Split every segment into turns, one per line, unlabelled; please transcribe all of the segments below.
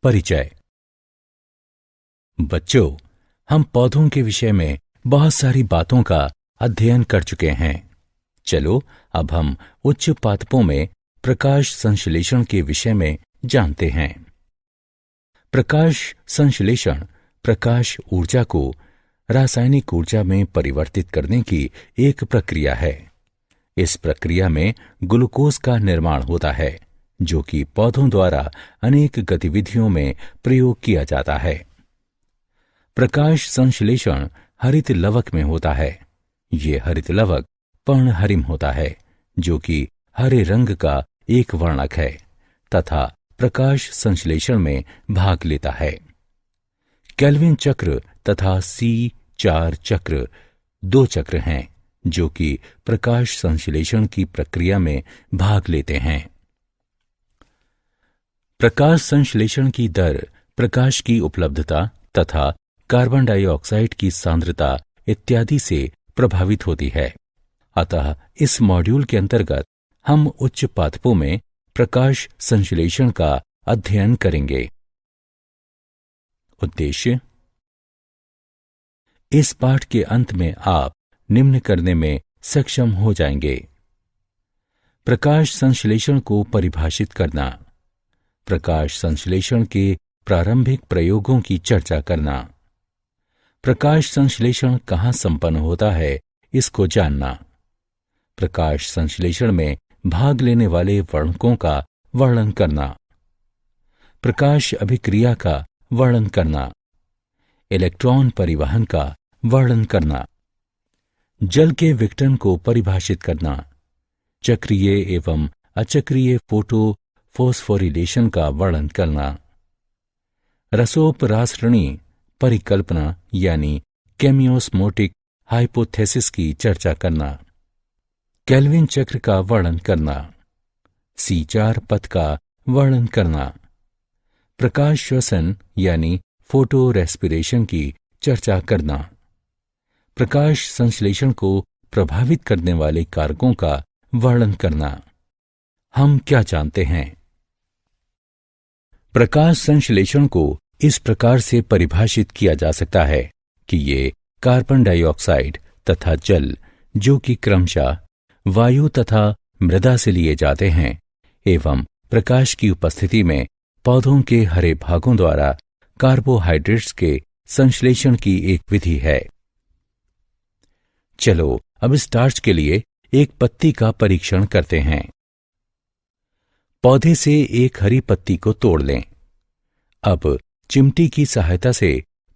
परिचय। बच्चों, हम पौधों के विषय में बहुत सारी बातों का अध्ययन कर चुके हैं। चलो अब हम उच्च पादपों में प्रकाश संश्लेषण के विषय में जानते हैं। प्रकाश संश्लेषण प्रकाश ऊर्जा को रासायनिक ऊर्जा में परिवर्तित करने की एक प्रक्रिया है। इस प्रक्रिया में ग्लूकोज का निर्माण होता है, जो कि पौधों द्वारा अनेक गतिविधियों में प्रयोग किया जाता है। प्रकाश संश्लेषण हरित लवक में होता है। ये हरित लवक पर्णहरिम होता है, जो कि हरे रंग का एक वर्णक है तथा प्रकाश संश्लेषण में भाग लेता है। केल्विन चक्र तथा C4 चक्र दो चक्र हैं जो कि प्रकाश संश्लेषण की प्रक्रिया में भाग लेते हैं। प्रकाश संश्लेषण की दर प्रकाश की उपलब्धता तथा कार्बन डाइऑक्साइड की सांद्रता इत्यादि से प्रभावित होती है। अतः इस मॉड्यूल के अंतर्गत हम उच्च पादपों में प्रकाश संश्लेषण का अध्ययन करेंगे। उद्देश्य: इस पाठ के अंत में आप निम्न करने में सक्षम हो जाएंगे। प्रकाश संश्लेषण को परिभाषित करना, प्रकाश संश्लेषण के प्रारंभिक प्रयोगों की चर्चा करना, प्रकाश संश्लेषण कहाँ संपन्न होता है इसको जानना, प्रकाश संश्लेषण में भाग लेने वाले वर्णकों का वर्णन करना, प्रकाश अभिक्रिया का वर्णन करना, इलेक्ट्रॉन परिवहन का वर्णन करना, जल के विघटन को परिभाषित करना, चक्रीय एवं अचक्रीय फोटो फोस्फोरिलेशन का वर्णन करना, रसोपरासरणी परिकल्पना यानी केमियोस्मोटिक हाइपोथेसिस की चर्चा करना, केल्विन चक्र का वर्णन करना, C4 पथ का वर्णन करना, प्रकाश श्वसन यानी फोटो रेस्पिरेशन की चर्चा करना, प्रकाश संश्लेषण को प्रभावित करने वाले कारकों का वर्णन करना। हम क्या जानते हैं? प्रकाश संश्लेषण को इस प्रकार से परिभाषित किया जा सकता है कि ये कार्बन डाइऑक्साइड तथा जल, जो कि क्रमशः वायु तथा मृदा से लिए जाते हैं, एवं प्रकाश की उपस्थिति में पौधों के हरे भागों द्वारा कार्बोहाइड्रेट्स के संश्लेषण की एक विधि है। चलो अब स्टार्च के लिए एक पत्ती का परीक्षण करते हैं। पौधे से एक हरी पत्ती को तोड़ लें। अब चिमटी की सहायता से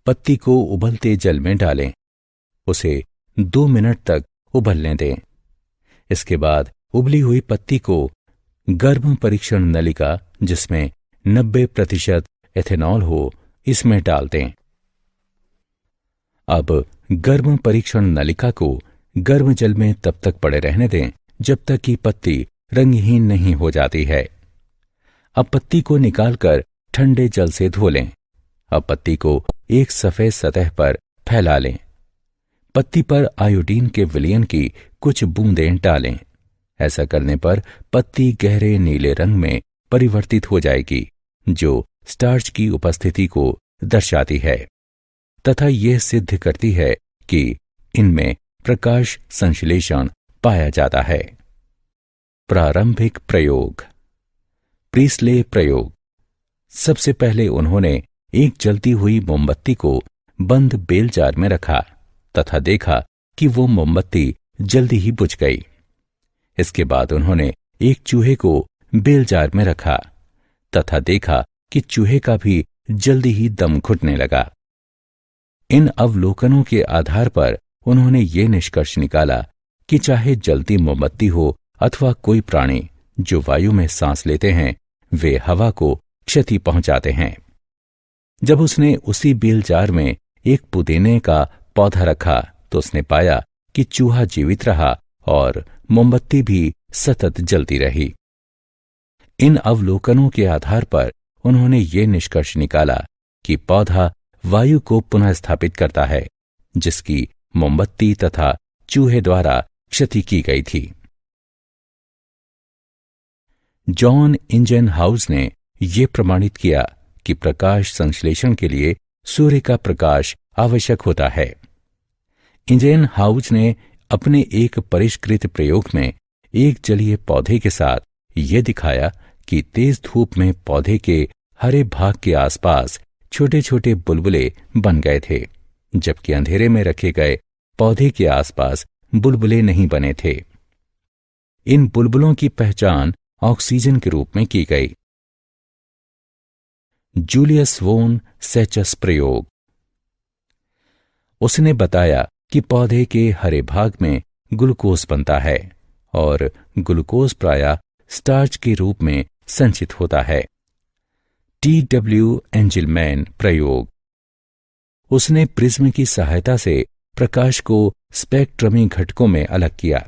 पत्ती को उबलते जल में डालें। उसे 2 मिनट तक उबलने दें। इसके बाद उबली हुई पत्ती को गर्म परीक्षण नलिका, जिसमें 90% एथेनॉल हो, इसमें डाल दें। अब गर्म परीक्षण नलिका को गर्म जल में तब तक पड़े रहने दें जब तक कि पत्ती रंगहीन नहीं हो जाती है। अब पत्ती को निकालकर ठंडे जल से धो लें। अब पत्ती को एक सफेद सतह पर फैला लें। पत्ती पर आयोडीन के विलयन की कुछ बूंदें डालें। ऐसा करने पर पत्ती गहरे नीले रंग में परिवर्तित हो जाएगी, जो स्टार्च की उपस्थिति को दर्शाती है तथा यह सिद्ध करती है कि इनमें प्रकाश संश्लेषण पाया जाता है। प्रारंभिक प्रयोग। प्रीस्ले प्रयोग। सबसे पहले उन्होंने एक जलती हुई मोमबत्ती को बंद बेल जार में रखा तथा देखा कि वो मोमबत्ती जल्दी ही बुझ गई। इसके बाद उन्होंने एक चूहे को बेल जार में रखा तथा देखा कि चूहे का भी जल्दी ही दम घुटने लगा। इन अवलोकनों के आधार पर उन्होंने ये निष्कर्ष निकाला कि चाहे जलती मोमबत्ती हो अथवा कोई प्राणी जो वायु में सांस लेते हैं, वे हवा को क्षति पहुंचाते हैं। जब उसने उसी बेल जार में एक पुदीने का पौधा रखा तो उसने पाया कि चूहा जीवित रहा और मोमबत्ती भी सतत जलती रही। इन अवलोकनों के आधार पर उन्होंने ये निष्कर्ष निकाला कि पौधा वायु को पुनः स्थापित करता है, जिसकी मोमबत्ती तथा चूहे द्वारा क्षति की गई थी। जॉन इंजनहाउस ने यह प्रमाणित किया कि प्रकाश संश्लेषण के लिए सूर्य का प्रकाश आवश्यक होता है। इंजेन हाउस ने अपने एक परिष्कृत प्रयोग में एक जलीय पौधे के साथ यह दिखाया कि तेज धूप में पौधे के हरे भाग के आसपास छोटे छोटे बुलबुले बन गए थे, जबकि अंधेरे में रखे गए पौधे के आसपास बुलबुले नहीं बने थे। इन बुलबुलों की पहचान ऑक्सीजन के रूप में की गई। जूलियस वोन सेचस प्रयोग। उसने बताया कि पौधे के हरे भाग में ग्लूकोज बनता है और ग्लूकोज प्रायः स्टार्च के रूप में संचित होता है। TW एंजिलमैन प्रयोग। उसने प्रिज्म की सहायता से प्रकाश को स्पेक्ट्रमी घटकों में अलग किया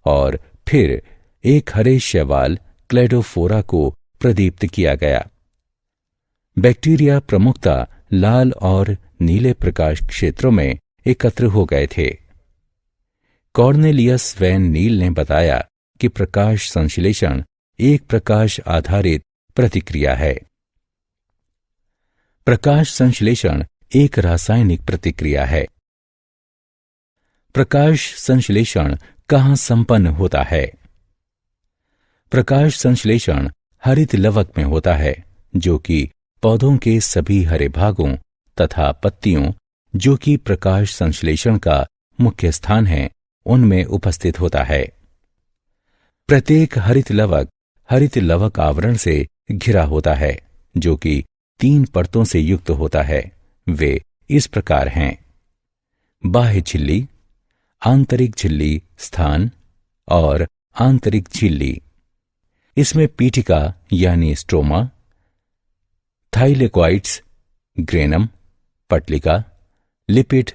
और फिर एक हरे शैवाल क्लेडोफोरा को प्रदीप्त किया गया। बैक्टीरिया प्रमुखतः लाल और नीले प्रकाश क्षेत्रों में एकत्र हो गए थे। कॉर्नेलियस वैन नील ने बताया कि प्रकाश संश्लेषण एक प्रकाश आधारित प्रतिक्रिया है। प्रकाश संश्लेषण एक रासायनिक प्रतिक्रिया है। प्रकाश संश्लेषण कहाँ संपन्न होता है? प्रकाश संश्लेषण हरित लवक में होता है, जो कि पौधों के सभी हरे भागों तथा पत्तियों, जो कि प्रकाश संश्लेषण का मुख्य स्थान है, उनमें उपस्थित होता है। प्रत्येक हरित लवक आवरण से घिरा होता है, जो कि 3 परतों से युक्त होता है। वे इस प्रकार हैं: बाह्य झिल्ली, आंतरिक झिल्ली स्थान और आंतरिक झिल्ली। इसमें पीठिका यानी स्ट्रोमा, थाइलेकॉइड्स, ग्रेनम, पटलिका, लिपिड,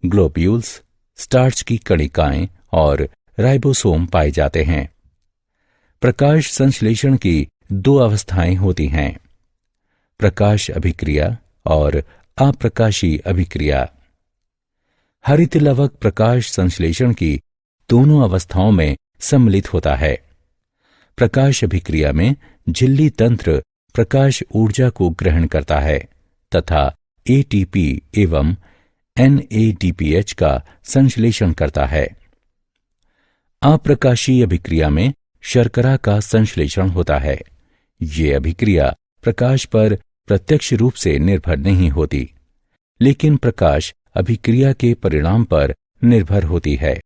ग्लोब्यूल्स, स्टार्च की कणिकाएं और राइबोसोम पाए जाते हैं। प्रकाश संश्लेषण की 2 अवस्थाएं होती हैं: प्रकाश अभिक्रिया और अप्रकाशी अभिक्रिया। हरित लवक प्रकाश संश्लेषण की दोनों अवस्थाओं में सम्मिलित होता है। प्रकाश अभिक्रिया में झिल्ली तंत्र प्रकाश ऊर्जा को ग्रहण करता है तथा ATP एवं NADPH का संश्लेषण करता है। अप्रकाशीय अभिक्रिया में शर्करा का संश्लेषण होता है। ये अभिक्रिया प्रकाश पर प्रत्यक्ष रूप से निर्भर नहीं होती, लेकिन प्रकाश अभिक्रिया के परिणाम पर निर्भर होती है।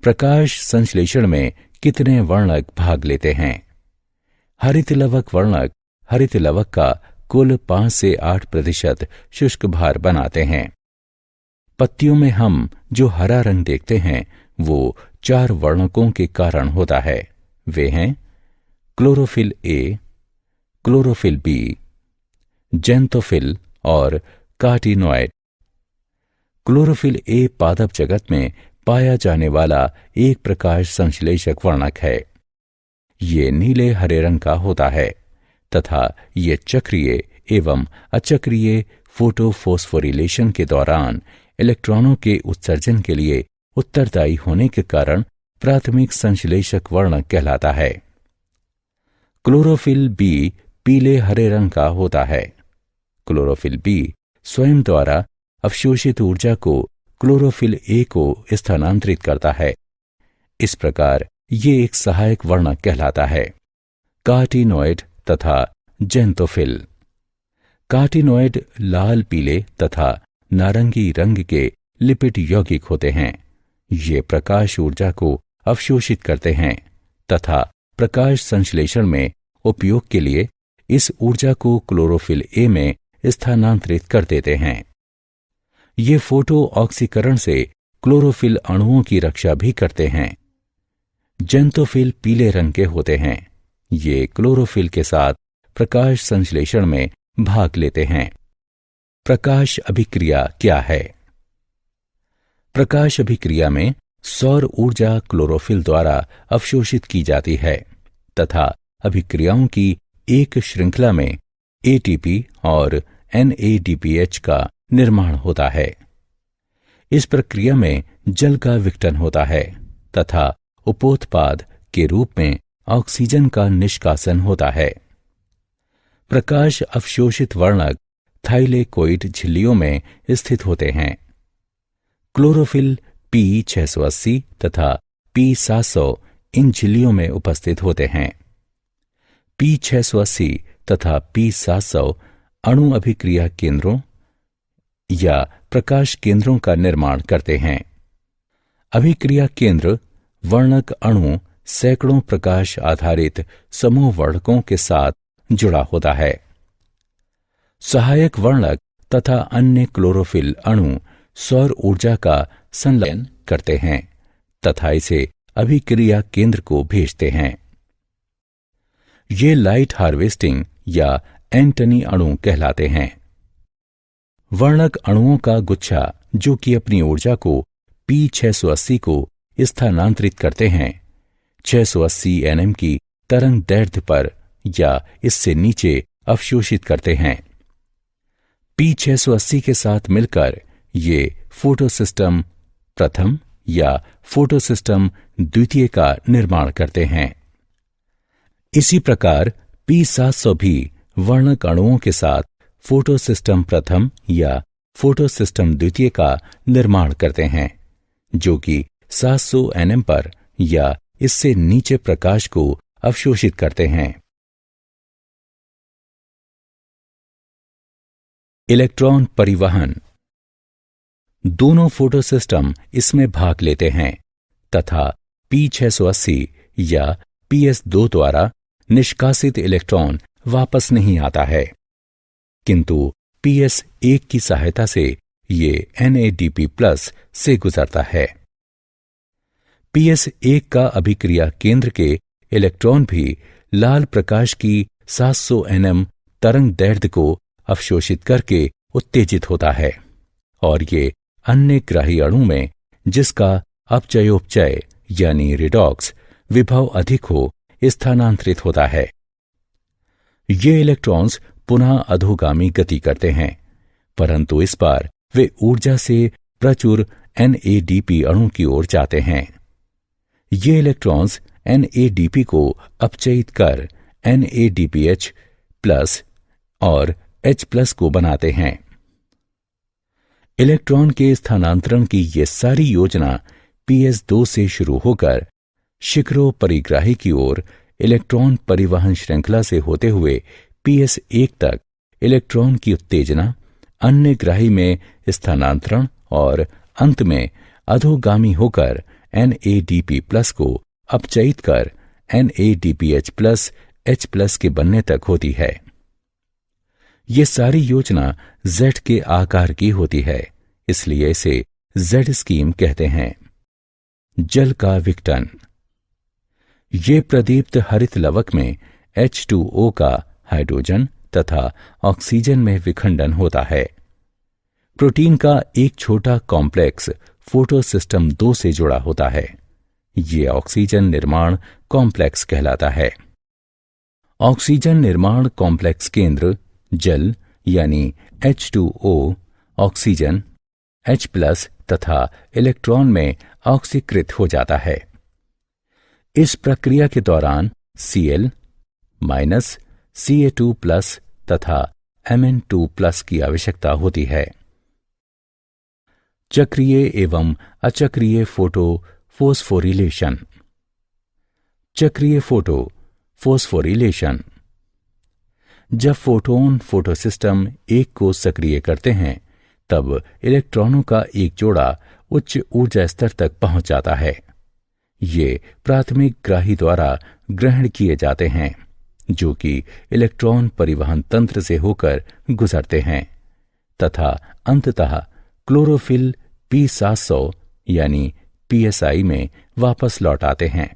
प्रकाश संश्लेषण में कितने वर्णक भाग लेते हैं? हरित लवक वर्णक हरित लवक का कुल 5 से 8% शुष्क भार बनाते हैं। पत्तियों में हम जो हरा रंग देखते हैं वो 4 वर्णकों के कारण होता है। वे हैं chlorophyll A, chlorophyll B, xanthophyll और कार्टिनोइड। क्लोरोफिल A पादप जगत में पाया जाने वाला एक प्रकाश संश्लेषक वर्णक है। ये नीले हरे रंग का होता है तथा ये चक्रीय एवं अचक्रीय फोटोफॉस्फोरिलेशन के दौरान इलेक्ट्रॉनों के उत्सर्जन के लिए उत्तरदायी होने के कारण प्राथमिक संश्लेषक वर्णक कहलाता है। क्लोरोफिल B पीले हरे रंग का होता है। क्लोरोफिल B स्वयं द्वारा अवशोषित ऊर्जा को क्लोरोफिल A को स्थानांतरित करता है। इस प्रकार ये एक सहायक वर्णक कहलाता है। कार्टिनोइड तथा जेंथोफिल। कार्टिनोइड लाल पीले तथा नारंगी रंग के लिपिड यौगिक होते हैं। ये प्रकाश ऊर्जा को अवशोषित करते हैं तथा प्रकाश संश्लेषण में उपयोग के लिए इस ऊर्जा को क्लोरोफिल A में स्थानांतरित कर देते हैं। ये फोटो ऑक्सीकरण से क्लोरोफिल अणुओं की रक्षा भी करते हैं। जेंथोफिल पीले रंग के होते हैं। ये क्लोरोफिल के साथ प्रकाश संश्लेषण में भाग लेते हैं। प्रकाश अभिक्रिया क्या है? प्रकाश अभिक्रिया में सौर ऊर्जा क्लोरोफिल द्वारा अवशोषित की जाती है तथा अभिक्रियाओं की एक श्रृंखला में ATP और NADPH का निर्माण होता है। इस प्रक्रिया में जल का विघटन होता है तथा उपोत्पाद के रूप में ऑक्सीजन का निष्कासन होता है। प्रकाश अवशोषित वर्णक थाइलेकोइड झिल्लियों में स्थित होते हैं। क्लोरोफिल P680 तथा P700 इन झिल्लियों में उपस्थित होते हैं। P680 तथा P700 अणु अभिक्रिया केंद्रों या प्रकाश केंद्रों का निर्माण करते हैं। अभिक्रिया केंद्र वर्णक अणु सैकड़ों प्रकाश आधारित समूह वर्णकों के साथ जुड़ा होता है। सहायक वर्णक तथा अन्य क्लोरोफिल अणु सौर ऊर्जा का संलयन करते हैं तथा इसे अभिक्रिया केंद्र को भेजते हैं। ये लाइट हार्वेस्टिंग या एंटनी अणु कहलाते हैं। वर्णक अणुओं का गुच्छा जो कि अपनी ऊर्जा को P680 को स्थानांतरित करते हैं 680 nm की तरंग दैर्ध्य पर या इससे नीचे अवशोषित करते हैं। P680 के साथ मिलकर ये फोटोसिस्टम प्रथम या फोटोसिस्टम द्वितीय का निर्माण करते हैं। इसी प्रकार P700 भी वर्णक अणुओं के साथ फोटोसिस्टम प्रथम या फोटोसिस्टम द्वितीय का निर्माण करते हैं जो कि 700 nm पर या इससे नीचे प्रकाश को अवशोषित करते हैं। इलेक्ट्रॉन परिवहन दोनों फोटोसिस्टम इसमें भाग लेते हैं तथा P680 या PS2 द्वारा निष्कासित इलेक्ट्रॉन वापस नहीं आता है, किंतु PS1 की सहायता से ये NADP+ से गुजरता है। PS1 का अभिक्रिया केंद्र के इलेक्ट्रॉन भी लाल प्रकाश की 700 nm तरंग दैर्ध्य को अवशोषित करके उत्तेजित होता है और ये अन्य ग्राही अणु में जिसका अपचयोपचय यानी रिडॉक्स विभव अधिक हो स्थानांतरित होता है। ये इलेक्ट्रॉन्स पुनः अधोगामी गति करते हैं, परंतु इस बार वे ऊर्जा से प्रचुर NADP अणु की ओर जाते हैं। ये इलेक्ट्रॉन्स NADP को अपचयित कर NADPH+ और H+ को बनाते हैं। इलेक्ट्रॉन के स्थानांतरण की ये सारी योजना PS2 से शुरू होकर शिखरो परिग्राही की ओर इलेक्ट्रॉन परिवहन श्रृंखला से होते हुए PS1 तक इलेक्ट्रॉन की उत्तेजना, अन्य ग्राही में स्थानांतरण और अंत में अधोगामी होकर NADP+ को अपचयित कर NADPH+ H+ के बनने तक होती है। ये सारी योजना Z के आकार की होती है, इसलिए इसे Z स्कीम कहते हैं। जल का विघटन ये प्रदीप्त हरित लवक में H2O का हाइड्रोजन तथा ऑक्सीजन में विखंडन होता है। प्रोटीन का एक छोटा कॉम्प्लेक्स फोटोसिस्टम 2 से जुड़ा होता है। ये ऑक्सीजन निर्माण कॉम्प्लेक्स कहलाता है। ऑक्सीजन निर्माण कॉम्प्लेक्स केंद्र जल यानी H2O, ऑक्सीजन, H+ तथा इलेक्ट्रॉन में ऑक्सीकृत हो जाता है। इस प्रक्रिया के दौरान Cl- Ca2+ तथा Mn2+ की आवश्यकता होती है। चक्रीय एवं अचक्रीय फोटो फोस्फोरिलेशन। चक्रीय फोटो फोस्फोरिलेशन जब फोटोन फोटोसिस्टम 1 को सक्रिय करते हैं तब इलेक्ट्रॉनों का एक जोड़ा उच्च ऊर्जा स्तर तक पहुंच जाता है। ये प्राथमिक ग्राही द्वारा ग्रहण किए जाते हैं जो कि इलेक्ट्रॉन परिवहन तंत्र से होकर गुजरते हैं तथा अंततः क्लोरोफिल P700 यानी PSI में वापस लौट आते हैं।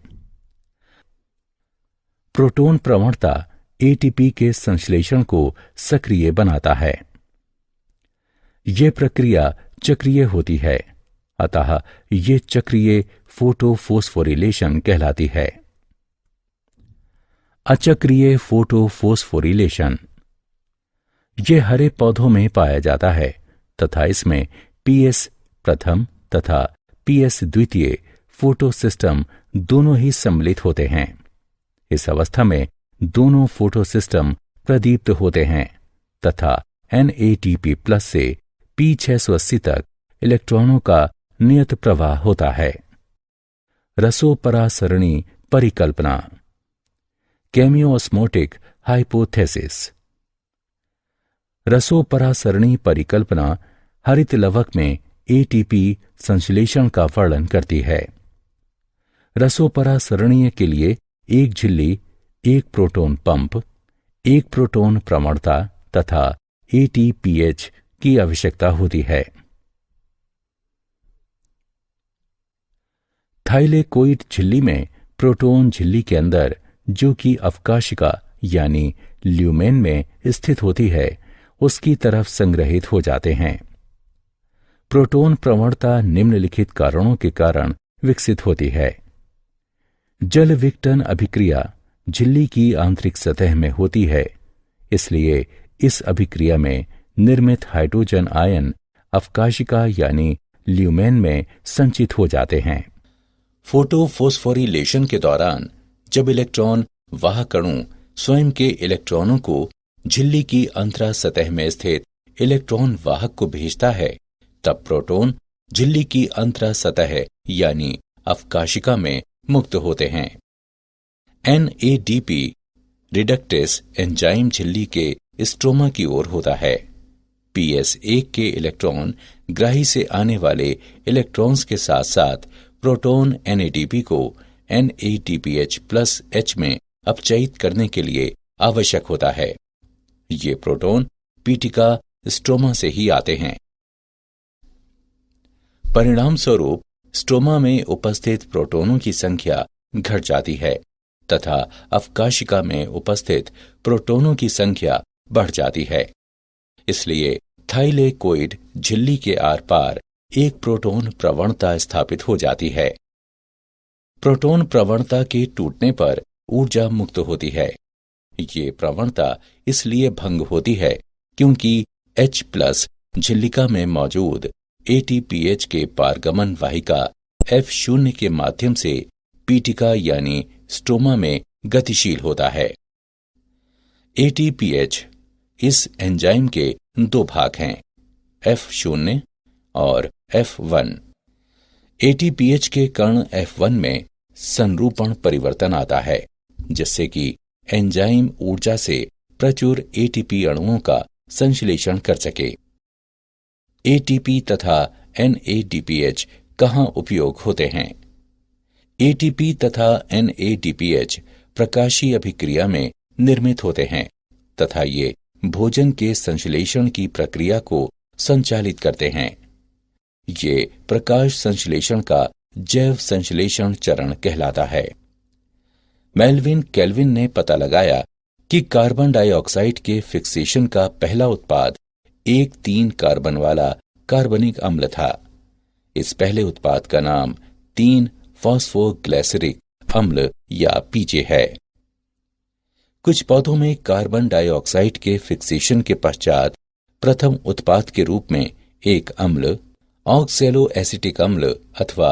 प्रोटॉन प्रवणता ATP के संश्लेषण को सक्रिय बनाता है। यह प्रक्रिया चक्रीय होती है, अतः ये चक्रीय फोटोफोस्फोरिलेशन कहलाती है। अचक्रीय फोटोफोस्फोरिलेशन यह हरे पौधों में पाया जाता है तथा इसमें PS प्रथम तथा PS द्वितीय फोटोसिस्टम दोनों ही सम्मिलित होते हैं। इस अवस्था में दोनों फोटोसिस्टम प्रदीप्त होते हैं तथा NADP+ से P680 तक इलेक्ट्रॉनों का नियत प्रवाह होता है। रसोपरासरणी परिकल्पना, केमियोस्मोटिक हाइपोथेसिस। रसोपरासरणी परिकल्पना हरित लवक में ATP संश्लेषण का वर्णन करती है। रसोपरासरणीय के लिए एक झिल्ली, एक प्रोटॉन पंप, एक प्रोटॉन प्रवणता तथा ATPH की आवश्यकता होती है। थाइलेकोइड झिल्ली में प्रोटॉन झिल्ली के अंदर, जो कि अवकाशिका यानी ल्यूमेन में स्थित होती है, उसकी तरफ संग्रहित हो जाते हैं। प्रोटॉन प्रवणता निम्नलिखित कारणों के कारण विकसित होती है। जल विघटन अभिक्रिया झिल्ली की आंतरिक सतह में होती है, इसलिए इस अभिक्रिया में निर्मित हाइड्रोजन आयन अवकाशिका यानी ल्यूमेन में संचित हो जाते हैं। फोटोफोस्फोरिलेशन के दौरान जब इलेक्ट्रॉन वाहक अणु स्वयं के इलेक्ट्रॉनों को झिल्ली की अंतरा सतह में स्थित इलेक्ट्रॉन वाहक को भेजता है, तब प्रोटॉन झिल्ली की अंतरा सतह यानी अवकाशिका में मुक्त होते हैं। NADP रिडक्टेस एंजाइम झिल्ली के स्ट्रोमा की ओर होता है। PS1 के इलेक्ट्रॉन ग्राही से आने वाले इलेक्ट्रॉन्स के साथ साथ प्रोटॉन NADP को NADPH+ में अपचयित करने के लिए आवश्यक होता है। ये प्रोटॉन पीटिका स्ट्रोमा से ही आते हैं। परिणाम स्वरूप स्ट्रोमा में उपस्थित प्रोटॉनों की संख्या घट जाती है तथा अवकाशिका में उपस्थित प्रोटॉनों की संख्या बढ़ जाती है। इसलिए थाइलेकोइड झिल्ली के आर पार एक प्रोटॉन प्रवणता स्थापित हो जाती है। प्रोटॉन प्रवणता के टूटने पर ऊर्जा मुक्त होती है। ये प्रवणता इसलिए भंग होती है क्योंकि H+ झिल्लिका में मौजूद ATPH के पारगमन वाहिका F0 के माध्यम से पीटिका यानी स्ट्रोमा में गतिशील होता है। ATPH इस एंजाइम के दो भाग हैं, F0 और F1। ATPH के कण F1 में संरूपण परिवर्तन आता है, जिससे कि एंजाइम ऊर्जा से प्रचुर ATP अणुओं का संश्लेषण कर सके। ATP तथा NADPH कहाँ उपयोग होते हैं? ATP तथा NADPH प्रकाशीय अभिक्रिया में निर्मित होते हैं तथा ये भोजन के संश्लेषण की प्रक्रिया को संचालित करते हैं। ये प्रकाश संश्लेषण का जैव संश्लेषण चरण कहलाता है। मेल्विन केल्विन ने पता लगाया कि कार्बन डाइऑक्साइड के फिक्सेशन का पहला उत्पाद एक 3 कार्बन वाला कार्बनिक अम्ल था। इस पहले उत्पाद का नाम 3 फॉस्फोग्लिसरिक अम्ल या PJ है। कुछ पौधों में कार्बन डाइऑक्साइड के फिक्सेशन के पश्चात प्रथम उत्पाद के रूप में एक अम्ल ऑक्सैलोएसिटिक अम्ल अथवा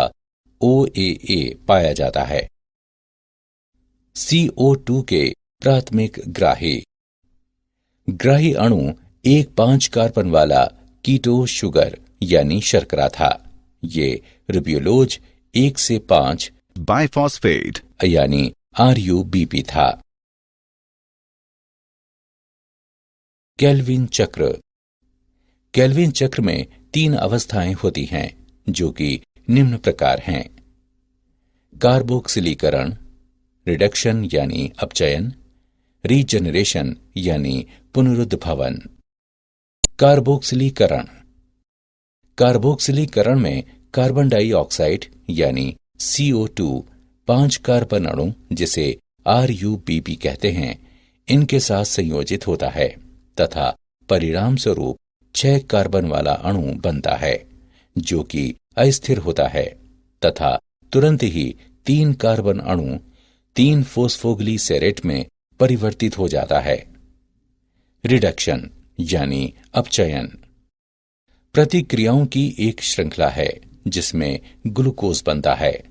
OAA पाया जाता है। CO2 के प्राथमिक ग्राही अणु एक 5 कार्बन वाला कीटो शुगर यानी शर्करा था। ये रिब्यूलोज 1 से 5
बाइफॉस्फेट
यानी RUBP था। केल्विन चक्र में 3 अवस्थाएं होती हैं, जो कि निम्न प्रकार हैं: कार्बोक्सिलीकरण, रिडक्शन यानी अपचयन, रीजनरेशन यानी पुनरुद्भवन। कार्बोक्सिलीकरण में कार्बन डाइऑक्साइड यानी CO2 5 कार्बन अणु, जिसे RUBP कहते हैं, इनके साथ संयोजित होता है तथा परिणाम स्वरूप 6 कार्बन वाला अणु बनता है, जो कि अस्थिर होता है तथा तुरंत ही 3 कार्बन अणु 3 फॉस्फोग्लिसरेट में परिवर्तित हो जाता है। रिडक्शन यानी अपचयन प्रतिक्रियाओं की एक श्रृंखला है जिसमें ग्लूकोज बनता है।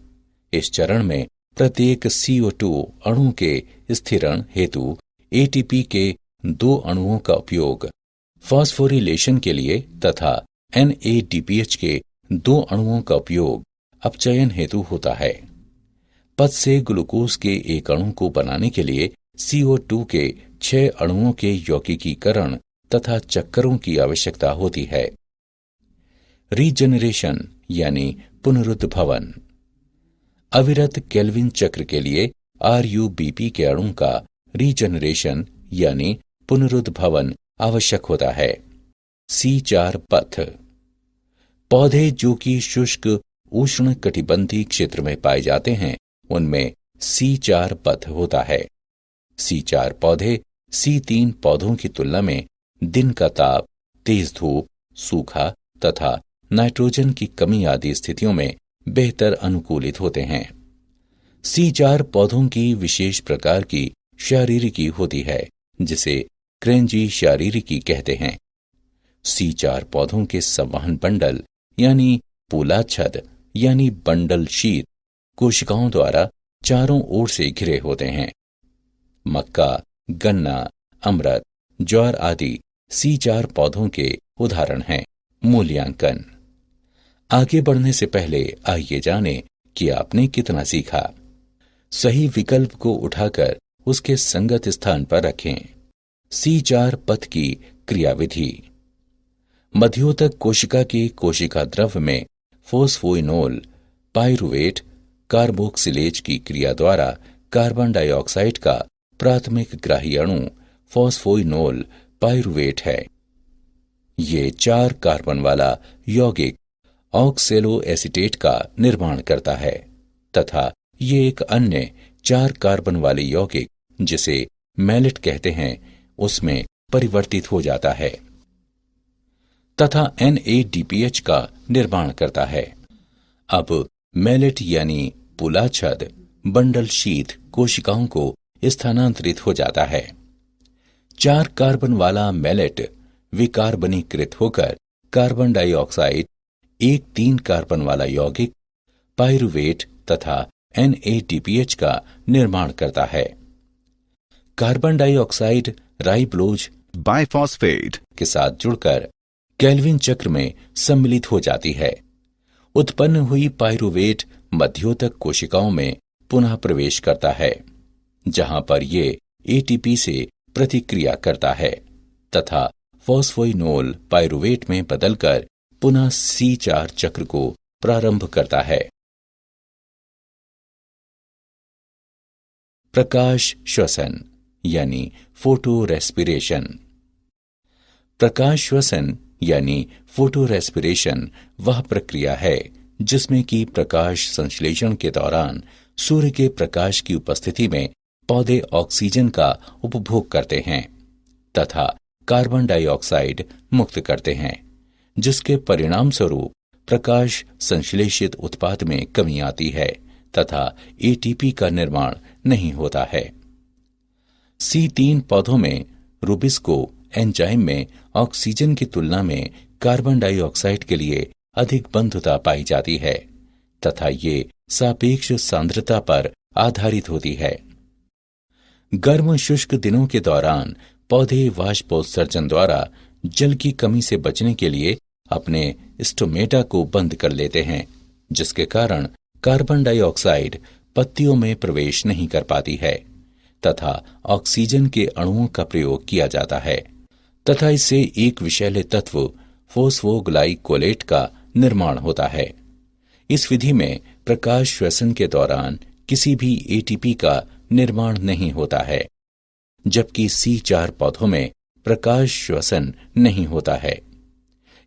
इस चरण में प्रत्येक CO2 अणु के स्थिरण हेतु ATP के दो अणुओं का उपयोग फॉस्फोरिलेशन के लिए तथा NADPH के दो अणुओं का उपयोग अपचयन हेतु होता है। पथ से ग्लूकोज के एक अणु को बनाने के लिए CO2 के 6 अणुओं के यौगिकीकरण तथा चक्करों की आवश्यकता होती है। रीजनरेशन यानी पुनरुद्भवन। अविरत केल्विन चक्र के लिए RuBP के अणु का रीजनरेशन यानी पुनरुद्भवन आवश्यक होता है। C4 पथ। पौधे जो कि शुष्क उष्ण कटिबंधीय क्षेत्र में पाए जाते हैं उनमें C4 पथ होता है। C4 पौधे C3 पौधों की तुलना में दिन का ताप, तेज धूप, सूखा तथा नाइट्रोजन की कमी आदि स्थितियों में बेहतर अनुकूलित होते हैं। C4 पौधों की विशेष प्रकार की शारीरिकी होती है जिसे क्रेंजी शारीरिकी कहते हैं। C4 पौधों के संवहन बंडल यानी पूलाच्छद यानी बंडल शीत कोशिकाओं द्वारा चारों ओर से घिरे होते हैं। मक्का, गन्ना, अमृत, ज्वार आदि C4 पौधों के उदाहरण हैं। मूल्यांकन। आगे बढ़ने से पहले आइए जानें कि आपने कितना सीखा। सही विकल्प को उठाकर उसके संगत स्थान पर रखें। C4 पथ की क्रियाविधि। मध्योतक कोशिका के कोशिका द्रव्य में फोस्फोइनोल, पाइरुवेट, कार्बोक्सिलेज की क्रिया द्वारा कार्बन डाइऑक्साइड का प्राथमिक ग्राही अणु फोस्फोइनोल पाइरुवेट है। ये 4 कार्बन वाला यौगिक ऑक्सेलो एसीटेट का निर्माण करता है तथा ये एक अन्य 4 कार्बन वाले यौगिक जिसे मैलेट कहते हैं उसमें परिवर्तित हो जाता है तथा NADPH का निर्माण करता है। अब मैलेट यानी पूलाच्छद बंडल शीत कोशिकाओं को स्थानांतरित हो जाता है। 4 कार्बन वाला मैलेट विकार्बनीकृत होकर कार्बन डाइऑक्साइड, एक 3 कार्बन वाला यौगिक पाइरुवेट तथा NADPH का निर्माण करता है। कार्बन डाइऑक्साइड राइबोलोज बाइफॉस्फेट के साथ जुड़कर केल्विन चक्र में सम्मिलित हो जाती है। उत्पन्न हुई पाइरुवेट मध्योतक कोशिकाओं में पुनः प्रवेश करता है जहां पर ये ATP से प्रतिक्रिया करता है तथा फॉस्फोइनोल पाइरुवेट में बदलकर पुनः C4 चक्र को प्रारंभ करता है। प्रकाश श्वसन यानी फोटो रेस्पिरेशन। प्रकाश श्वसन यानी फोटो रेस्पिरेशन वह प्रक्रिया है जिसमें कि प्रकाश संश्लेषण के दौरान सूर्य के प्रकाश की उपस्थिति में पौधे ऑक्सीजन का उपभोग करते हैं तथा कार्बन डाइऑक्साइड मुक्त करते हैं जिसके परिणाम स्वरूप प्रकाश संश्लेषित उत्पाद में कमी आती है तथा ATP का निर्माण नहीं होता है। C3 पौधों में रूबिस्को एंजाइम में ऑक्सीजन की तुलना में कार्बन डाइऑक्साइड के लिए अधिक बंधुता पाई जाती है तथा ये सापेक्ष सांद्रता पर आधारित होती है। गर्म शुष्क दिनों के दौरान पौधे वाष्पोत्सर्जन द्वारा जल की कमी से बचने के लिए अपने स्टोमेटा को बंद कर लेते हैं जिसके कारण कार्बन डाइऑक्साइड पत्तियों में प्रवेश नहीं कर पाती है तथा ऑक्सीजन के अणुओं का प्रयोग किया जाता है तथा इससे एक विषैले तत्व फोस्फोग्लाइकोलेट का निर्माण होता है। इस विधि में प्रकाश श्वसन के दौरान किसी भी ATP का निर्माण नहीं होता है जबकि C4 पौधों में प्रकाश श्वसन नहीं होता है।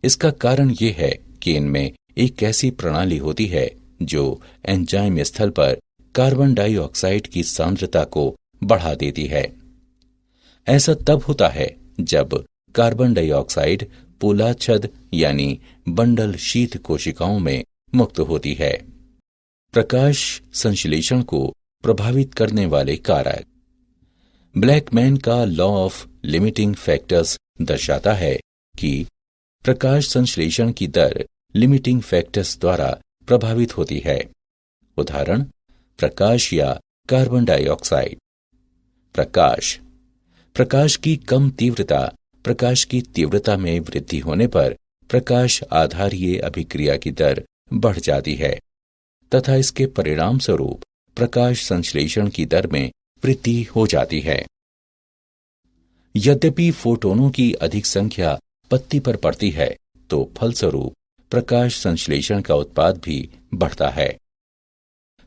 इसका कारण ये है कि इनमें एक ऐसी प्रणाली होती है जो एंजाइम स्थल पर कार्बन डाइऑक्साइड की सांद्रता को बढ़ा देती है। ऐसा तब होता है जब कार्बन डाइऑक्साइड पूलाच्छद यानी बंडल शीत कोशिकाओं में मुक्त होती है। प्रकाश संश्लेषण को प्रभावित करने वाले कारक। ब्लैकमैन का लॉ ऑफ लिमिटिंग फैक्टर्स दर्शाता है कि प्रकाश संश्लेषण की दर लिमिटिंग फैक्टर्स द्वारा प्रभावित होती है। उदाहरण प्रकाश या कार्बन डाइऑक्साइड। प्रकाश प्रकाश की कम तीव्रता प्रकाश की तीव्रता में वृद्धि होने पर प्रकाश आधारीय अभिक्रिया की दर बढ़ जाती है तथा इसके परिणाम स्वरूप प्रकाश संश्लेषण की दर में वृद्धि हो जाती है। यद्यपि फोटोनों की अधिक संख्या पत्ती पर पड़ती है तो फलस्वरूप प्रकाश संश्लेषण का उत्पाद भी बढ़ता है।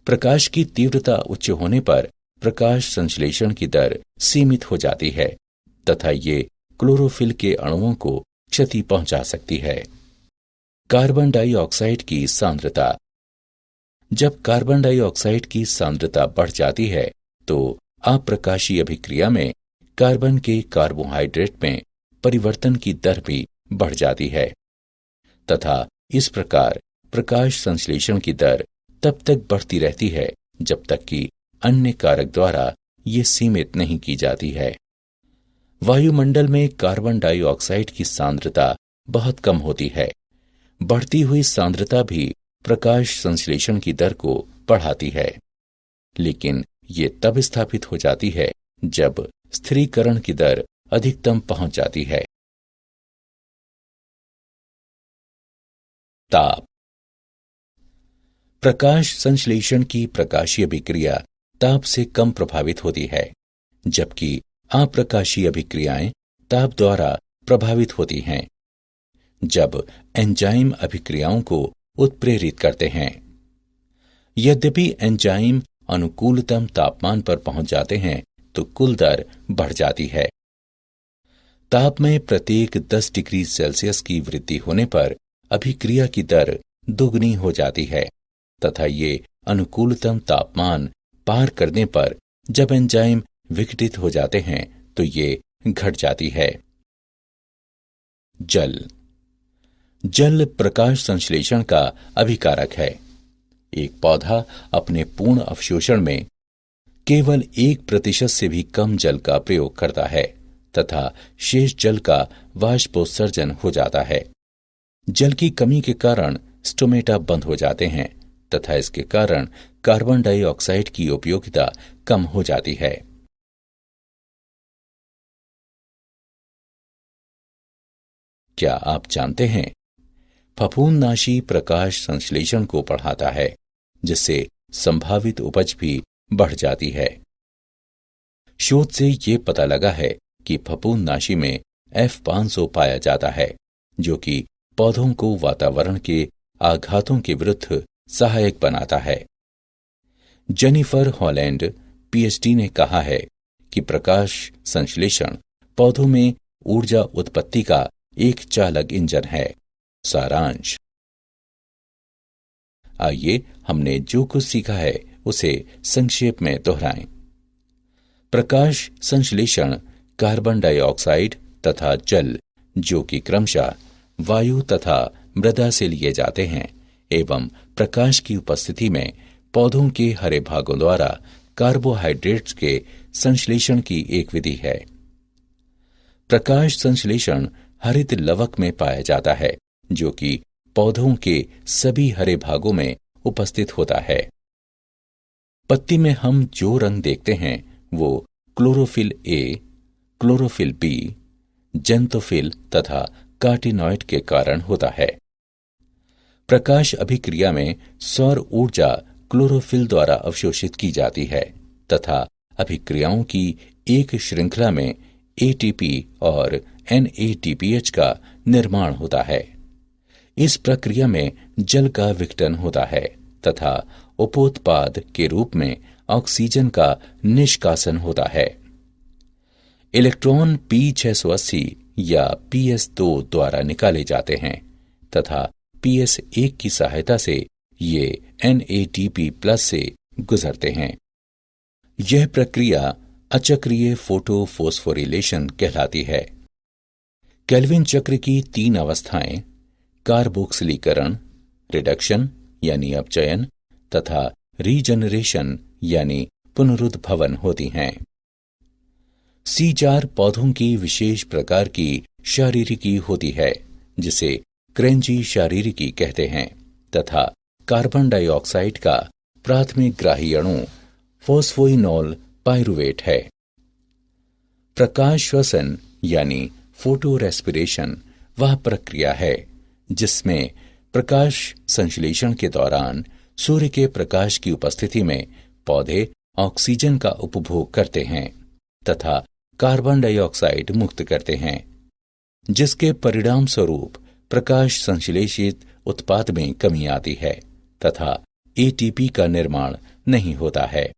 प्रकाश की तीव्रता उच्च होने पर प्रकाश संश्लेषण की दर सीमित हो जाती है तथा ये क्लोरोफिल के अणुओं को क्षति पहुंचा सकती है। कार्बन डाइऑक्साइड की सांद्रता। जब कार्बन डाइऑक्साइड की सांद्रता बढ़ जाती है तो अप्रकाशीय अभिक्रिया में कार्बन के कार्बोहाइड्रेट में परिवर्तन की दर भी बढ़ जाती है तथा इस प्रकार प्रकाश संश्लेषण की दर तब तक बढ़ती रहती है जब तक कि अन्य कारक द्वारा ये सीमित नहीं की जाती है। वायुमंडल में कार्बन डाइऑक्साइड की सांद्रता बहुत कम होती है। बढ़ती हुई सांद्रता भी प्रकाश संश्लेषण की दर को बढ़ाती है, लेकिन ये तब स्थापित हो जाती है जब स्थिरीकरण की दर अधिकतम पहुंच जाती है। ताप। प्रकाश संश्लेषण की प्रकाशीय अभिक्रिया ताप से कम प्रभावित होती है, जबकि अप्रकाशीय अभिक्रियाएं ताप द्वारा प्रभावित होती हैं। जब एंजाइम अभिक्रियाओं को उत्प्रेरित करते हैं, यद्यपि एंजाइम अनुकूलतम तापमान पर पहुंच जाते हैं तो कुल दर बढ़ जाती है। ताप में प्रत्येक 10 डिग्री सेल्सियस की वृद्धि होने पर अभिक्रिया की दर दोगुनी हो जाती है तथा ये अनुकूलतम तापमान पार करने पर जब एंजाइम विघटित हो जाते हैं तो ये घट जाती है। जल। जल प्रकाश संश्लेषण का अभिकारक है। एक पौधा अपने पूर्ण अवशोषण में केवल 1% से भी कम जल का प्रयोग करता है तथा शेष जल का वाष्पोत्सर्जन हो जाता है। जल की कमी के कारण स्टोमेटा बंद हो जाते हैं तथा इसके कारण कार्बन डाइऑक्साइड की उपयोगिता कम हो जाती है। क्या आप जानते हैं, फफूंदनाशी प्रकाश संश्लेषण को बढ़ाता है, जिससे संभावित उपज भी बढ़ जाती है। शोध से ये पता लगा है कि फफूंदनाशी में F500 पाया जाता है, जो कि पौधों को वातावरण के आघातों के विरुद्ध सहायक बनाता है। जेनिफर हॉलैंड पीएचडी ने कहा है कि प्रकाश संश्लेषण पौधों में ऊर्जा उत्पत्ति का एक चालक इंजन है। सारांश। आइए हमने जो कुछ सीखा है उसे संक्षेप में दोहराएं। प्रकाश संश्लेषण कार्बन डाइऑक्साइड तथा जल, जो कि क्रमशः वायु तथा मृदा से लिए जाते हैं, एवं प्रकाश की उपस्थिति में पौधों के हरे भागों द्वारा कार्बोहाइड्रेट्स के संश्लेषण की एक विधि है। प्रकाश संश्लेषण हरित लवक में पाया जाता है, जो कि पौधों के सभी हरे भागों में उपस्थित होता है। पत्ती में हम जो रंग देखते हैं वो chlorophyll A, chlorophyll B, xanthophyll तथा कार्टिनॉइड के कारण होता है। प्रकाश अभिक्रिया में सौर ऊर्जा क्लोरोफिल द्वारा अवशोषित की जाती है तथा अभिक्रियाओं की एक श्रृंखला में एटीपी और NADPH का निर्माण होता है। इस प्रक्रिया में जल का विघटन होता है तथा उपोत्पाद के रूप में ऑक्सीजन का निष्कासन होता है। इलेक्ट्रॉन P680 या PS2 द्वारा निकाले जाते हैं तथा PS1 की सहायता से ये NADP+ से गुजरते हैं। यह प्रक्रिया अचक्रीय फोटोफोस्फोरिलेशन कहलाती है। केल्विन चक्र की 3 अवस्थाएं कार्बोक्सिलीकरण, रिडक्शन यानी अपचयन तथा रीजनरेशन यानी पुनरुद्भवन होती हैं। C4 पौधों की विशेष प्रकार की शारीरिकी होती है, जिसे क्रेंजी शारीरिकी कहते हैं तथा कार्बन डाइऑक्साइड का प्राथमिक ग्राही अणु फोस्फोइनोल पाइरुवेट है। प्रकाश श्वसन यानी फोटो रेस्पिरेशन वह प्रक्रिया है जिसमें प्रकाश संश्लेषण के दौरान सूर्य के प्रकाश की उपस्थिति में पौधे ऑक्सीजन का उपभोग करते हैं तथा कार्बन डाइऑक्साइड मुक्त करते हैं, जिसके परिणाम स्वरूप प्रकाश संश्लेषित उत्पाद में कमी आती है तथा एटीपी का निर्माण नहीं होता है।